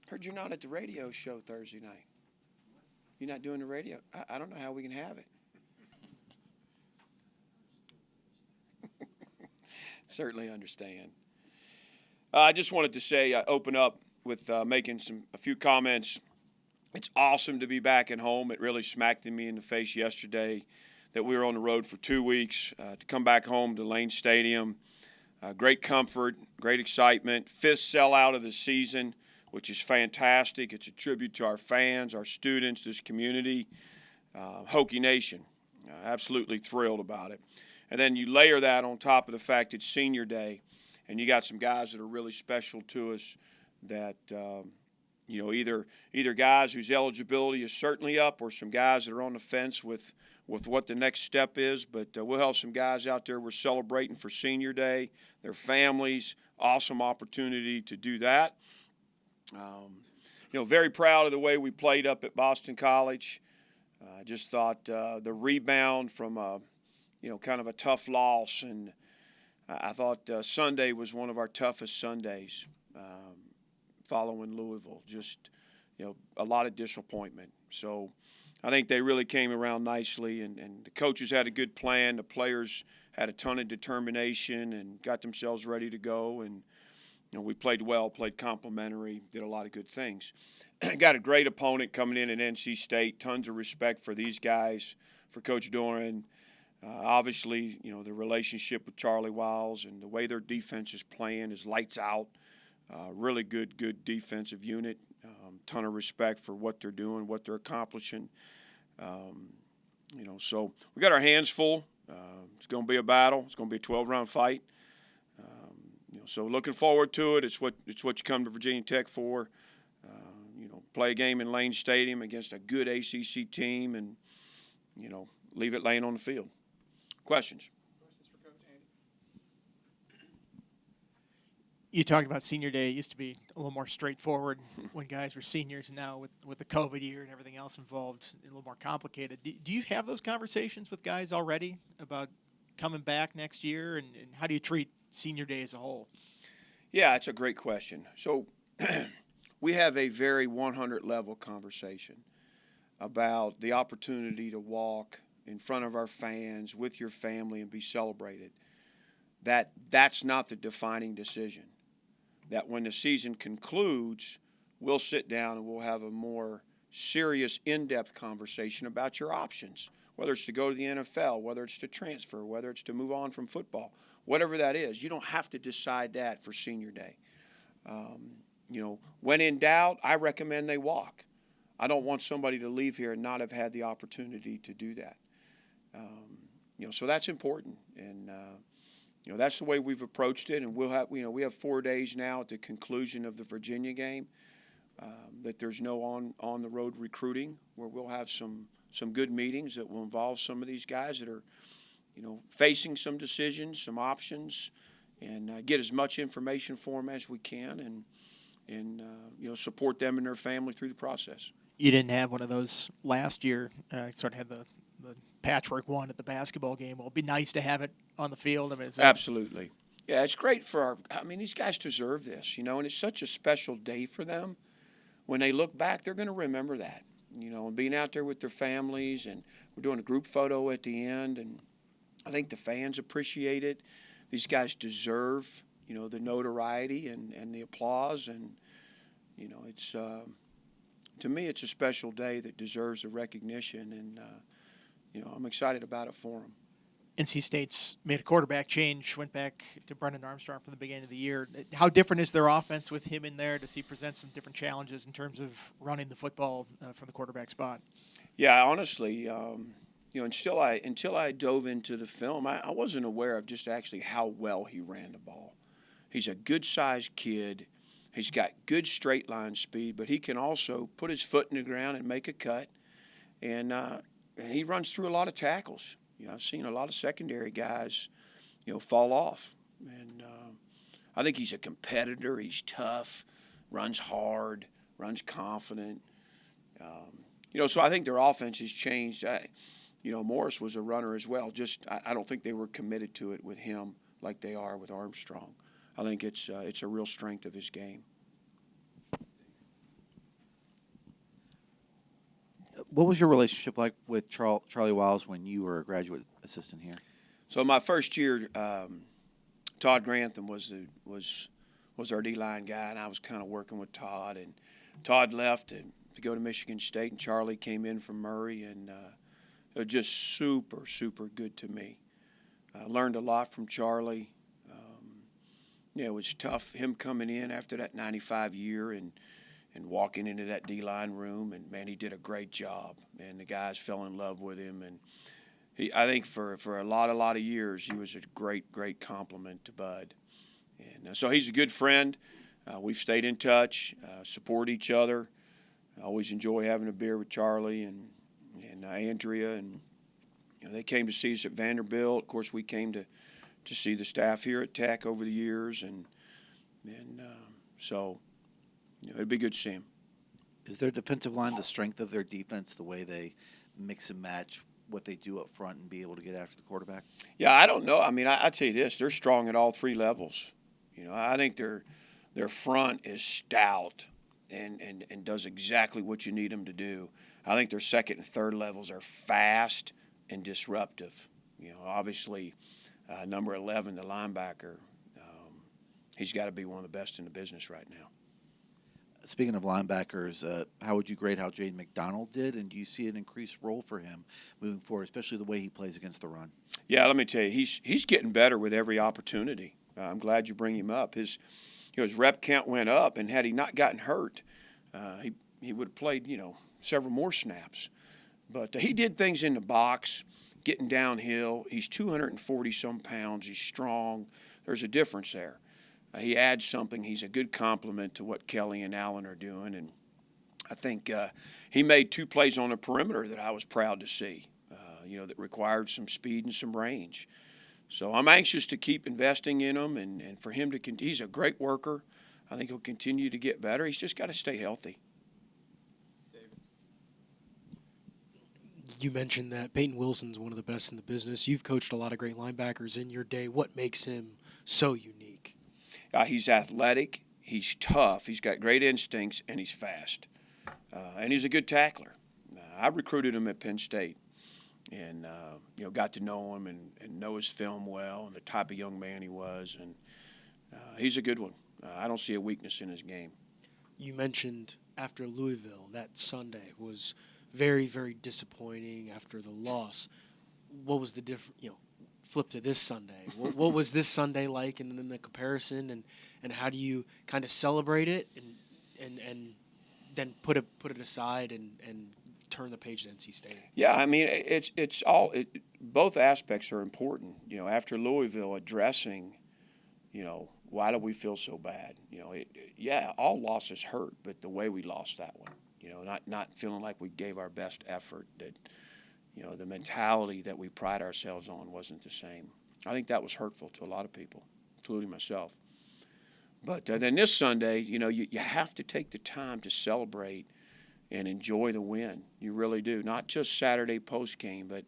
Heard you're not at the radio show Thursday night. You're not doing the radio. I don't know how we can have it. Certainly understand. I just wanted to say, open up with making a few comments. It's awesome to be back at home. It really smacked me in the face yesterday that we were on the road for 2 weeks. To come back home to Lane Stadium, great comfort, great excitement. Fifth sellout of the season, which is fantastic. It's a tribute to our fans, our students, this community, Hokie Nation. Absolutely thrilled about it. And then you layer that on top of the fact it's senior day, and you got some guys that are really special to us that, either guys whose eligibility is certainly up or some guys that are on the fence with what the next step is. But we'll have some guys out there we're celebrating for senior day, their families, awesome opportunity to do that. Very proud of the way we played up at Boston College. I just thought the rebound from kind of a tough loss, and I thought Sunday was one of our toughest Sundays following Louisville. Just, a lot of disappointment. So I think they really came around nicely, and the coaches had a good plan. The players had a ton of determination and got themselves ready to go, and we played well, played complimentary, did a lot of good things. Got a great opponent coming in at NC State. Tons of respect for these guys, for Coach Doran. Obviously, the relationship with Charlie Wiles and the way their defense is playing is lights out. Really good defensive unit. Ton of respect for what they're doing, what they're accomplishing. So we got our hands full. It's going to be a battle. It's going to be a 12-round fight. So looking forward to it. It's what you come to Virginia Tech for. Play a game in Lane Stadium against a good ACC team, and leave it laying on the field. Questions? You talked about senior day. It used to be a little more straightforward when guys were seniors, and now with the COVID year and everything else involved, a little more complicated. Do you have those conversations with guys already about coming back next year, and how do you treat senior day as a whole? Yeah, it's a great question. So we have a very 100-level conversation about the opportunity to walk in front of our fans with your family and be celebrated. That's not the defining decision. That when the season concludes, we'll sit down and we'll have a more serious, in-depth conversation about your options, whether it's to go to the NFL, whether it's to transfer, whether it's to move on from football, whatever that is. You don't have to decide that for senior day. When in doubt, I recommend they walk. I don't want somebody to leave here and not have had the opportunity to do that. So that's important, and that's the way we've approached it. And we'll have, we have 4 days now at the conclusion of the Virginia game that there's no on the road recruiting, where we'll have some good meetings that will involve some of these guys that are, facing some decisions, some options, and get as much information for them as we can, and support them and their family through the process. You didn't have one of those last year. Sort of had the patchwork one at the basketball game. Well, it'd be nice to have it on the field. Absolutely. Yeah, it's great for these guys deserve this, and it's such a special day for them. When they look back, they're going to remember that, and being out there with their families, and we're doing a group photo at the end, and I think the fans appreciate it. These guys deserve, the notoriety and the applause, and, it's to me, it's a special day that deserves the recognition, and, I'm excited about it for them. NC State's made a quarterback change, went back to Brendan Armstrong from the beginning of the year. How different is their offense with him in there? Does he present some different challenges in terms of running the football from the quarterback spot? Yeah, honestly, until I dove into the film, I wasn't aware of just actually how well he ran the ball. He's a good-sized kid. He's got good straight-line speed, but he can also put his foot in the ground and make a cut. And he runs through a lot of tackles. I've seen a lot of secondary guys, fall off. And I think he's a competitor. He's tough, runs hard, runs confident. So I think their offense has changed. Morris was a runner as well. I don't think they were committed to it with him like they are with Armstrong. I think it's a real strength of his game. What was your relationship like with Charlie Wiles when you were a graduate assistant here? So my first year, Todd Grantham was our D-line guy, and I was kind of working with Todd. And Todd left to go to Michigan State, and Charlie came in from Murray, and it was just super, super good to me. I learned a lot from Charlie. It was tough, him coming in after that 95 year and walking into that D-line room, and, man, he did a great job. And the guys fell in love with him. And I think for a lot of years, he was a great, great compliment to Bud. And so he's a good friend. We've stayed in touch, support each other. I always enjoy having a beer with Charlie and Andrea. And they came to see us at Vanderbilt. Of course, we came to see the staff here at Tech over the years. And so it'd be good to see him. Is their defensive line the strength of their defense, the way they mix and match what they do up front and be able to get after the quarterback? Yeah, I don't know. I mean, I'd say this. They're strong at all three levels. I think their front is stout and does exactly what you need them to do. I think their second and third levels are fast and disruptive. Obviously, number 11, the linebacker, he's got to be one of the best in the business right now. Speaking of linebackers, how would you grade how Jaden McDonald did, and do you see an increased role for him moving forward, especially the way he plays against the run? Yeah, let me tell you, he's getting better with every opportunity. I'm glad you bring him up. His rep count went up, and had he not gotten hurt, he would have played several more snaps. But he did things in the box, getting downhill. He's 240-some pounds. He's strong. There's a difference there. He adds something. He's a good complement to what Kelly and Allen are doing. And I think he made 2 plays on the perimeter that I was proud to see, that required some speed and some range. So I'm anxious to keep investing in him and for him to continue. He's a great worker. I think he'll continue to get better. He's just got to stay healthy. You mentioned that Peyton Wilson's one of the best in the business. You've coached a lot of great linebackers in your day. What makes him so unique? He's athletic, he's tough, he's got great instincts, and he's fast. And he's a good tackler. I recruited him at Penn State and, got to know him and know his film well and the type of young man he was. And he's a good one. I don't see a weakness in his game. You mentioned after Louisville, that Sunday was very, very disappointing after the loss. What was the flip to this Sunday? What was this Sunday like, and then the comparison, and how do you kind of celebrate it and then put it aside and turn the page to NC State? Yeah, I mean it's all both aspects are important. After Louisville, addressing, why do we feel so bad? All losses hurt, but the way we lost that one, not feeling like we gave our best effort, that the mentality that we pride ourselves on wasn't the same. I think that was hurtful to a lot of people, including myself. But then this Sunday, you have to take the time to celebrate and enjoy the win. You really do. Not just Saturday post-game, but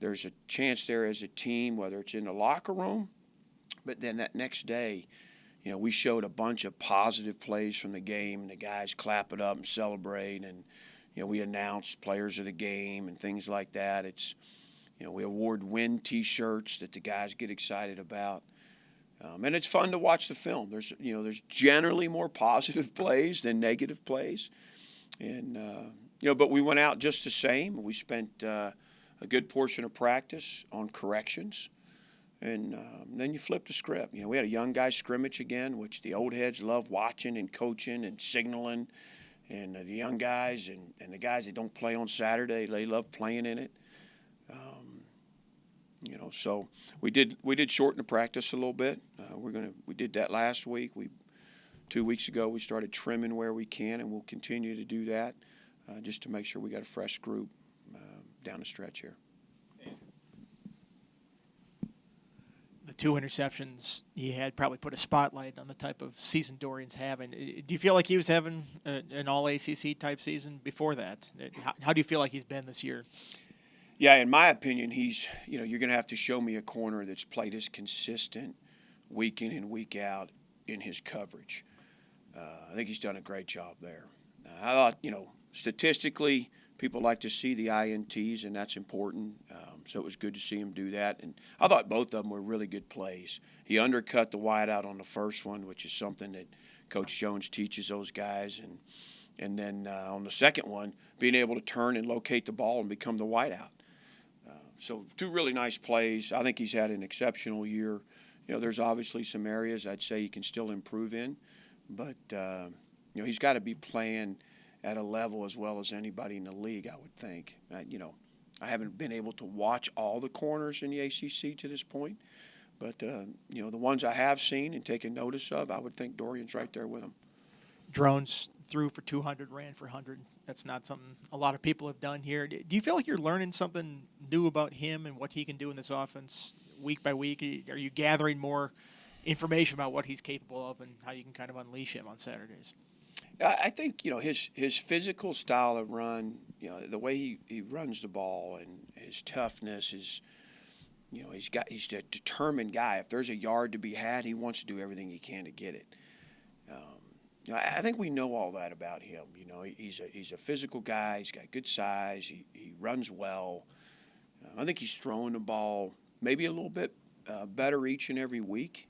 there's a chance there as a team, whether it's in the locker room, but then that next day, we showed a bunch of positive plays from the game, and the guys clap it up and celebrate, and we announce players of the game and things like that. It's, we award win T-shirts that the guys get excited about, and it's fun to watch the film. There's generally more positive plays than negative plays, and but we went out just the same. We spent a good portion of practice on corrections, and then you flip the script. We had a young guy scrimmage again, which the old heads love watching and coaching and signaling. And the young guys and the guys that don't play on Saturday, they love playing in it. So we did shorten the practice a little bit. We did that last week. 2 weeks ago we started trimming where we can, and we'll continue to do that just to make sure we got a fresh group down the stretch here. The 2 interceptions he had probably put a spotlight on the type of season Dorian's having. Do you feel like he was having an all-ACC type season before that? How do you feel like he's been this year? Yeah, in my opinion, he's, you're going to have to show me a corner that's played as consistent week in and week out in his coverage. I think he's done a great job there. I thought, statistically, people like to see the INTs, and that's important. So it was good to see him do that. And I thought both of them were really good plays. He undercut the wideout on the first one, which is something that Coach Jones teaches those guys. And then on the second one, being able to turn and locate the ball and become the wideout. So two really nice plays. I think he's had an exceptional year. There's obviously some areas I'd say he can still improve in, but he's got to be playing at a level as well as anybody in the league, I would think. I haven't been able to watch all the corners in the ACC to this point, but the ones I have seen and taken notice of, I would think Dorian's right there with him. Drones threw for 200, ran for 100. That's not something a lot of people have done here. Do you feel like you're learning something new about him and what he can do in this offense week by week? Are you gathering more information about what he's capable of and how you can kind of unleash him on Saturdays? I think his physical style of run, the way he runs the ball and his toughness is, he's a determined guy. If there's a yard to be had, he wants to do everything he can to get it. I think we know all that about him. He's a physical guy. He's got good size. He runs well. I think he's throwing the ball maybe a little bit better each and every week.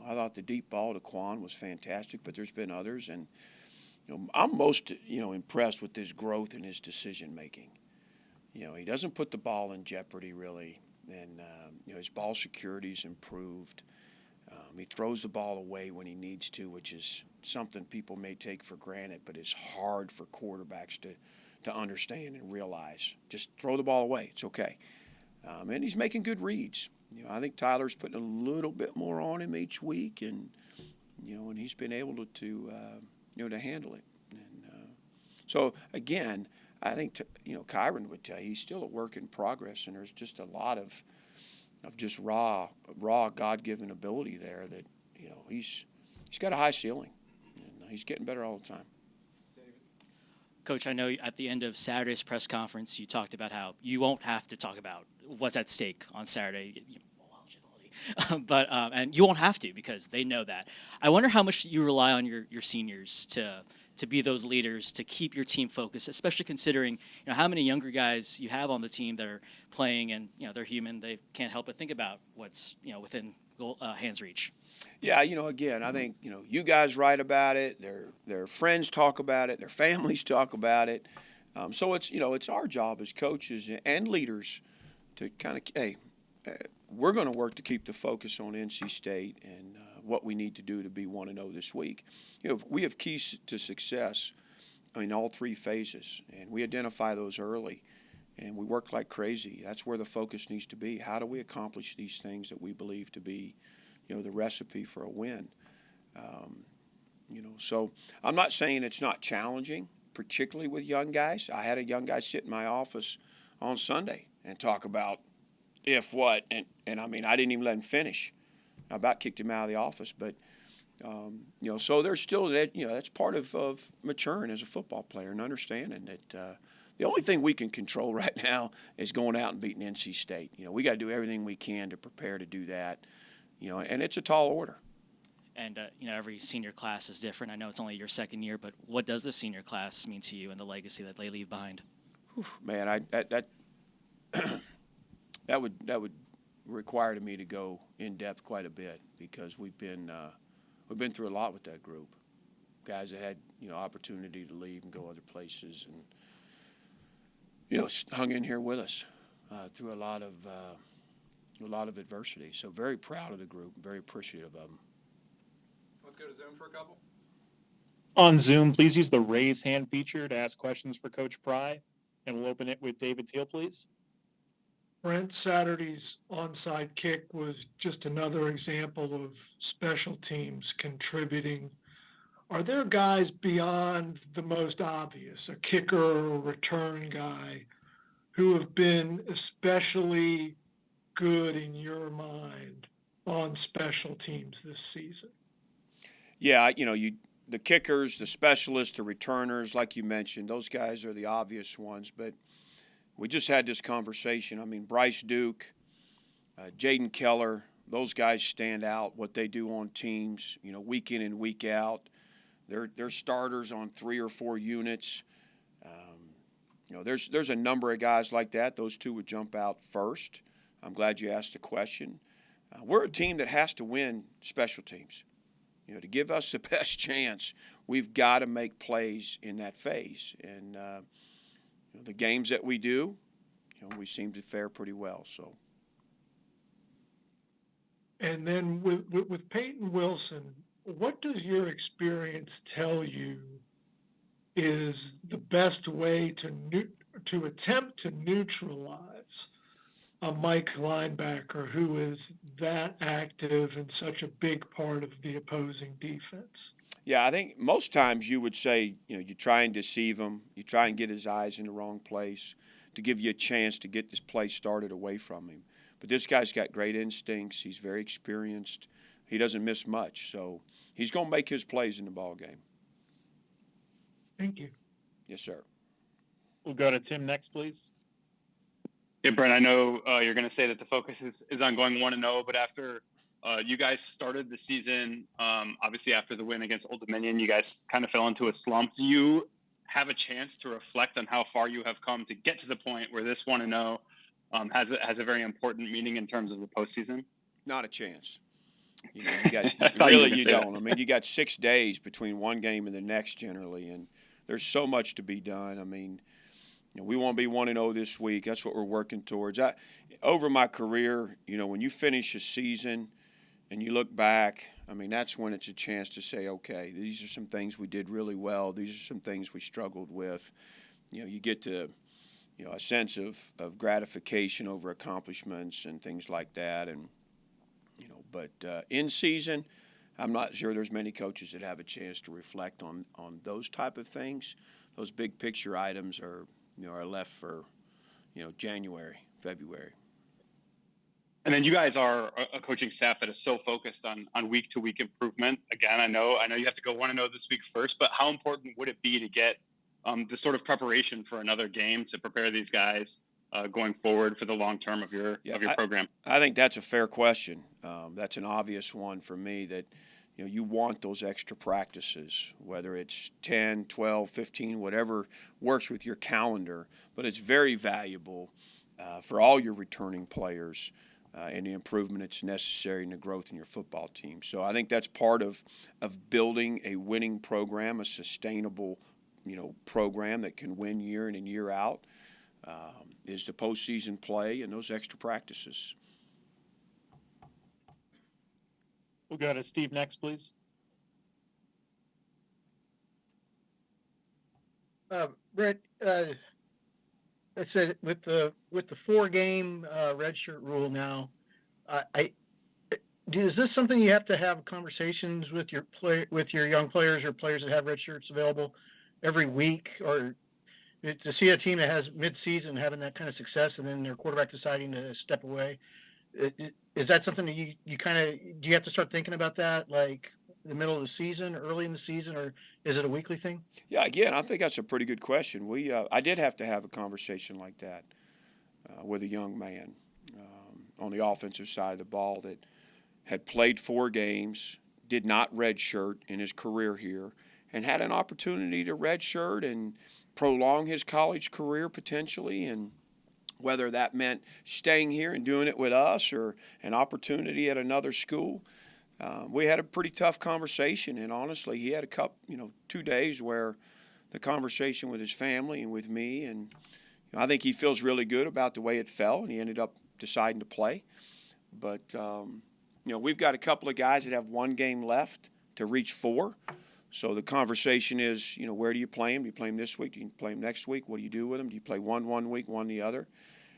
I thought the deep ball to Quan was fantastic, but there's been others, and I'm most impressed with his growth in his decision making. He doesn't put the ball in jeopardy really, and his ball security's improved. He throws the ball away when he needs to, which is something people may take for granted, but it's hard for quarterbacks to understand and realize. Just throw the ball away. It's okay. And he's making good reads. I think Tyler's putting a little bit more on him each week, and and he's been able to handle it. And so again, I think Kyron would tell you he's still a work in progress, and there's just a lot of just raw God-given ability there that he's got a high ceiling, and he's getting better all the time. Coach, I know at the end of Saturday's press conference, you talked about how you won't have to talk about what's at stake on Saturday, but and you won't have to because they know that. I wonder how much you rely on your seniors to be those leaders, to keep your team focused, especially considering how many younger guys you have on the team that are playing, and they're human. They can't help but think about what's within hands reach. Yeah, again, I think you guys write about it. Their friends talk about it. Their families talk about it. So it's our job as coaches and leaders to kind of we're going to work to keep the focus on NC State and what we need to do to be 1-0 this week. We have keys to success in all three phases, and we identify those early, and we work like crazy. That's where the focus needs to be. How do we accomplish these things that we believe to be, the recipe for a win? So I'm not saying it's not challenging, particularly with young guys. I had a young guy sit in my office on Sunday and talk about if what, and I mean, I didn't even let him finish. I about kicked him out of the office, but so there's still that. That's part of maturing as a football player and understanding that the only thing we can control right now is going out and beating NC State. We got to do everything we can to prepare to do that. And it's a tall order. And every senior class is different. I know it's only your second year, but what does the senior class mean to you and the legacy that they leave behind? Man, that would require me to go in depth quite a bit because we've been through a lot with that group. Guys that had opportunity to leave and go other places, and hung in here with us through a lot of adversity. So very proud of the group, very appreciative of them. Let's go to Zoom for a couple. On Zoom, please use the raise hand feature to ask questions for Coach Pry, and we'll open it with David Teal, please. Brent, Saturday's onside kick was just another example of special teams contributing. Are there guys beyond the most obvious, a kicker or a return guy, who have been especially good in your mind on special teams this season? Yeah, the kickers, the specialists, the returners, like you mentioned, those guys are the obvious ones. But we just had this conversation. I mean, Bryce Duke, Jaden Keller, those guys stand out. What they do on teams, week in and week out. They're starters on 3 or 4 units. there's a number of guys like that. Those two would jump out first. I'm glad you asked the question. We're a team that has to win special teams. To give us the best chance, we've got to make plays in that phase. And the games that we do, we seem to fare pretty well. So. And then with Peyton Wilson, what does your experience tell you is the best way to attempt to neutralize a Mike linebacker who is that active and such a big part of the opposing defense? Yeah, I think most times you would say, you try and deceive him. You try and get his eyes in the wrong place to give you a chance to get this play started away from him. But this guy's got great instincts. He's very experienced. He doesn't miss much. So he's going to make his plays in the ball game. Thank you. Yes, sir. We'll go to Tim next, please. Yeah, Brent, I know you're going to say that the focus is on going 1-0, but after you guys started the season, obviously after the win against Old Dominion, you guys kind of fell into a slump. Do you have a chance to reflect on how far you have come to get to the point where this 1-0 has a very important meaning in terms of the postseason? Not a chance. You you don't. I mean, you got 6 days between one game and the next generally, and there's so much to be done. I mean, we want to be 1-0 this week. That's what we're working towards. Over my career, when you finish a season and you look back, I mean, that's when it's a chance to say, okay, these are some things we did really well. These are some things we struggled with. You get to, a sense of gratification over accomplishments and things like that. And, but in season, I'm not sure there's many coaches that have a chance to reflect on those type of things. Those big picture items are left for, January, February. And then you guys are a coaching staff that is so focused on week-to-week improvement. Again, I know you have to go 1-0 this week first, but how important would it be to get the sort of preparation for another game to prepare these guys going forward for the long term of your program? I think that's a fair question. That's an obvious one for me that, you want those extra practices, whether it's 10, 12, 15, whatever works with your calendar. But it's very valuable for all your returning players and the improvement it's necessary in the growth in your football team. So I think that's part of building a winning program, a sustainable, program that can win year in and year out, is the postseason play and those extra practices. We'll go to Steve next, please. Brett, I said with the 4-game redshirt rule now, is this something you have to have conversations with your young players or players that have red shirts available every week, or to see a team that has mid-season having that kind of success and then their quarterback deciding to step away? Is that something that you do you have to start thinking about that like the middle of the season, early in the season, or is it a weekly thing? Yeah, again, I think that's a pretty good question. I did have to have a conversation like that with a young man on the offensive side of the ball that had played 4 games, did not redshirt in his career here, and had an opportunity to redshirt and prolong his college career potentially, and whether that meant staying here and doing it with us or an opportunity at another school. We had a pretty tough conversation, and honestly, he had 2 days where the conversation with his family and with me, and I think he feels really good about the way it fell, and he ended up deciding to play. But, we've got a couple of guys that have 1 game left to reach 4. So the conversation is, where do you play him? Do you play him this week? Do you play him next week? What do you do with him? Do you play one week, one the other?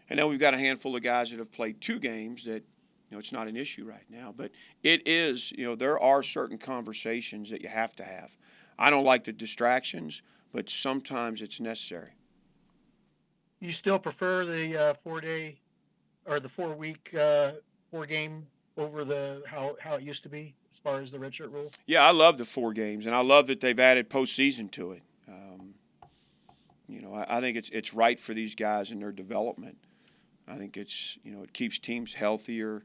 And then we've got a handful of guys that have played 2 games that, it's not an issue right now. But it is, there are certain conversations that you have to have. I don't like the distractions, but sometimes it's necessary. You still prefer the 4-day or the 4-week 4-game over how it used to be as far as the redshirt rule? Yeah, I love the 4 games, and I love that they've added postseason to it. I think it's right for these guys in their development. I think it's, it keeps teams healthier,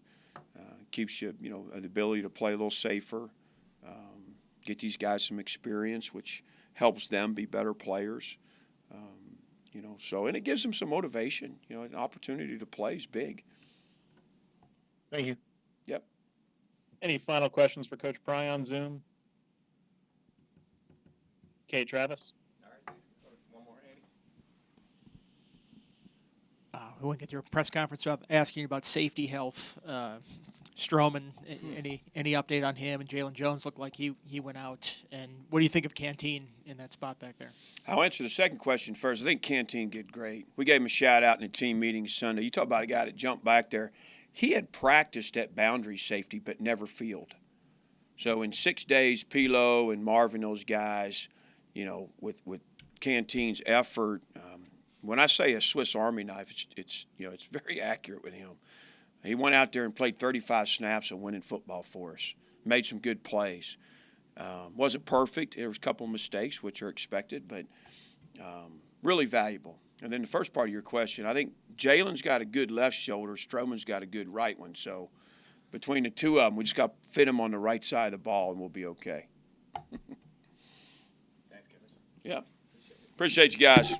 keeps you, the ability to play a little safer, get these guys some experience, which helps them be better players. You know, so, and it gives them some motivation. You know, an opportunity to play is big. Thank you. Yep. Any final questions for Coach Pry on Zoom? Okay, Travis. All right, thanks. One more, Andy. We wouldn't get through a press conference without asking you about safety health. Stroman, any update on him? And Jalen Jones looked like he went out. And what do you think of Canteen in that spot back there? I'll answer the second question first. I think Canteen did great. We gave him a shout out in the team meeting Sunday. You talk about a guy that jumped back there. He had practiced at boundary safety but never field. So in 6 days, Pilo and Marvin, those guys, you know, with Canteen's effort, when I say a Swiss Army knife, it's you know, it's very accurate with him. He went out there and played 35 snaps of winning football for us. Made some good plays. Wasn't perfect. There was a couple of mistakes, which are expected, but really valuable. And then the first part of your question, I think Jalen's got a good left shoulder. Stroman's got a good right one. So between the two of them, we just got to fit them on the right side of the ball, and we'll be okay. Thanks, Kevin. Yeah. Appreciate you guys.